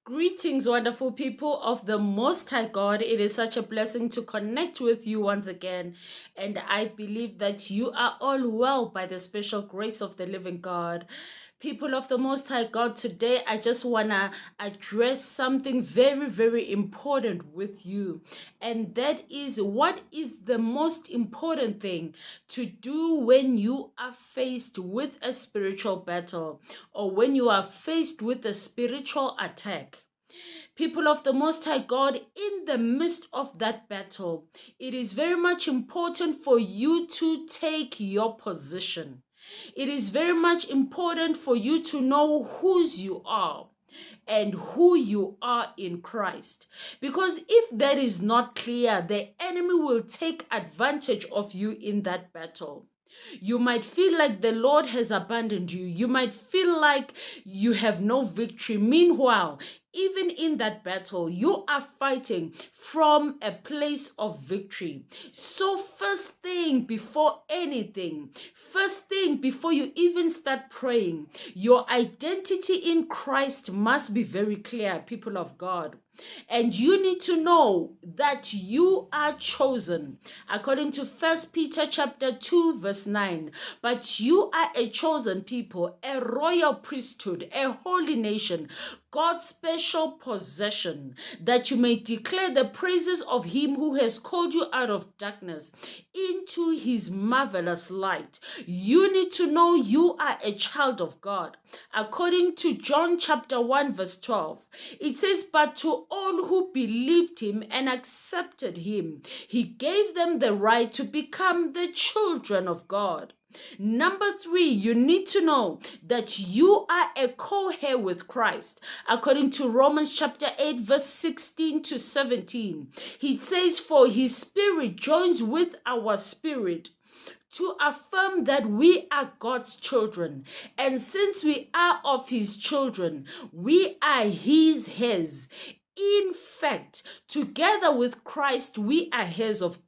Greetings, wonderful people of the Most High God. It is such a blessing to connect with you once again. And I believe that you are all well by the special grace of the living God. People of the Most High God, today I just want to address something very, very important with you. And that is, what is the most important thing to do when you are faced with a spiritual battle or when you are faced with a spiritual attack? People of the Most High God, in the midst of that battle, it is very much important for you to take your position. It is very much important for you to know whose you are and who you are in Christ. Because if that is not clear, the enemy will take advantage of you in that battle. You might feel like the Lord has abandoned you. You might feel like you have no victory. Meanwhile, even in that battle, you are fighting from a place of victory. So first thing before anything, first thing before you even start praying, your identity in Christ must be very clear, people of God. And you need to know that you are chosen. According to 1 Peter chapter 2 verse 9. But you are a chosen people, a royal priesthood, a holy nation, God's special possession, that you may declare the praises of him who has called you out of darkness into his marvelous light. You need to know you are a child of God. According to John chapter 1 verse 12, it says, but to all who believed him and accepted him, he gave them the right to become the children of God. Number 3, you need to know that you are a co-heir with Christ. According to Romans chapter 8 verse 16 to 17, he says, for his spirit joins with our spirit to affirm that we are God's children. And since we are of his children, we are his heirs. In fact, together with Christ, we are heirs of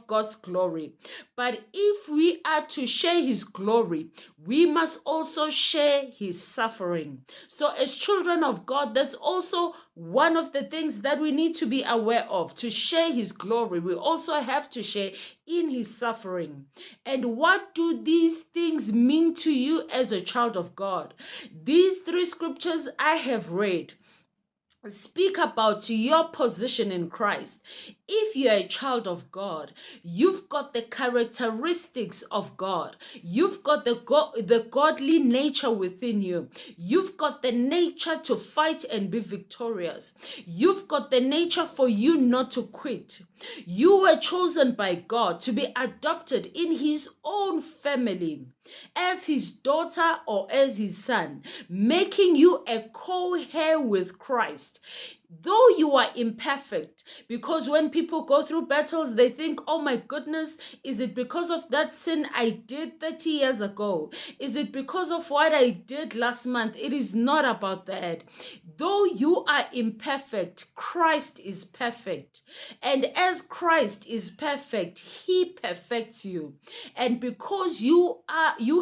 God's glory. But if we are to share his glory, we must also share his suffering. So as children of God, that's also one of the things that we need to be aware of. To share his glory, we also have to share in his suffering. And what do these things mean to you as a child of God? These 3 scriptures I have read speak about your position in Christ. If you're a child of God, you've got the characteristics of God. You've got the godly nature within you. You've got the nature to fight and be victorious. You've got the nature for you not to quit. You were chosen by God to be adopted in his own family as his daughter or as his son, making you a co-heir with Christ. Though you are imperfect, because when people go through battles, they think, oh my goodness, is it because of that sin I did 30 years ago? Is it because of what I did last month? It is not about that. Though you are imperfect, Christ is perfect. And as Christ is perfect, he perfects you. And because you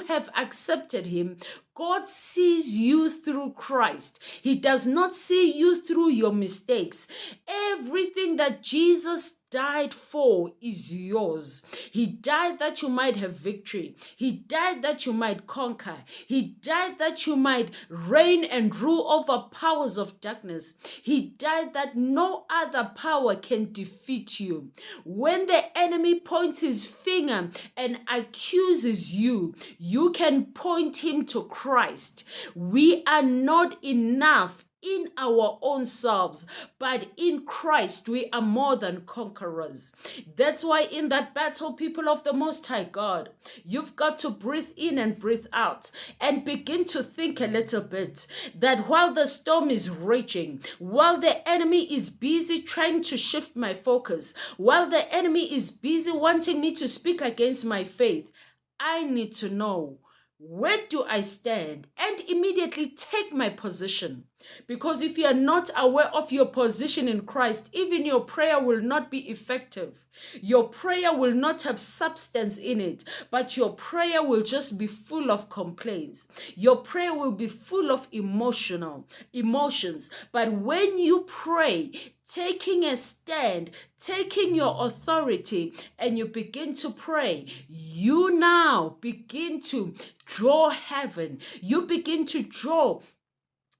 have accepted him, God sees you through Christ. He does not see you through your mistakes. Everything that Jesus died for is yours. He died that you might have victory. He died that you might conquer. He died that you might reign and rule over powers of darkness. He died that no other power can defeat you. When the enemy points his finger and accuses you, you can point him to Christ. We are not enough in our own selves, but in Christ we are more than conquerors. That's why in that battle, people of the Most High God, you've got to breathe in and breathe out and begin to think a little bit that while the storm is raging, while the enemy is busy trying to shift my focus, while the enemy is busy wanting me to speak against my faith, I need to know, where do I stand? And immediately take my position. Because if you are not aware of your position in Christ, even your prayer will not be effective. Your prayer will not have substance in it, but your prayer will just be full of complaints. Your prayer will be full of emotions. But when you pray, taking a stand, taking your authority, and you begin to pray, you now begin to draw heaven. You begin to draw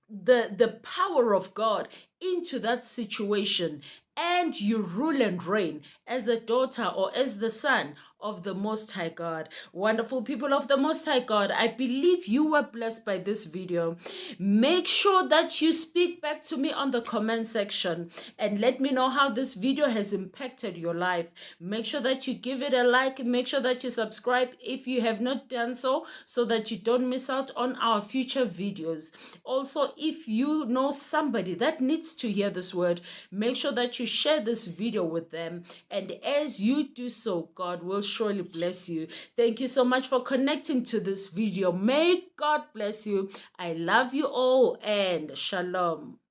the power of God into that situation, and you rule and reign as a daughter or as the son of the Most High God. Wonderful people of the Most High God, I believe you were blessed by this video. Make sure that you speak back to me on the comment section and let me know how this video has impacted your life. Make sure that you give it a like. Make sure that you subscribe if you have not done so that you don't miss out on our future videos. Also, if you know somebody that needs to hear this word, make sure that you share this video with them. And as you do so, God will surely bless you. Thank you so much for connecting to this video. May God bless you. I love you all, and shalom.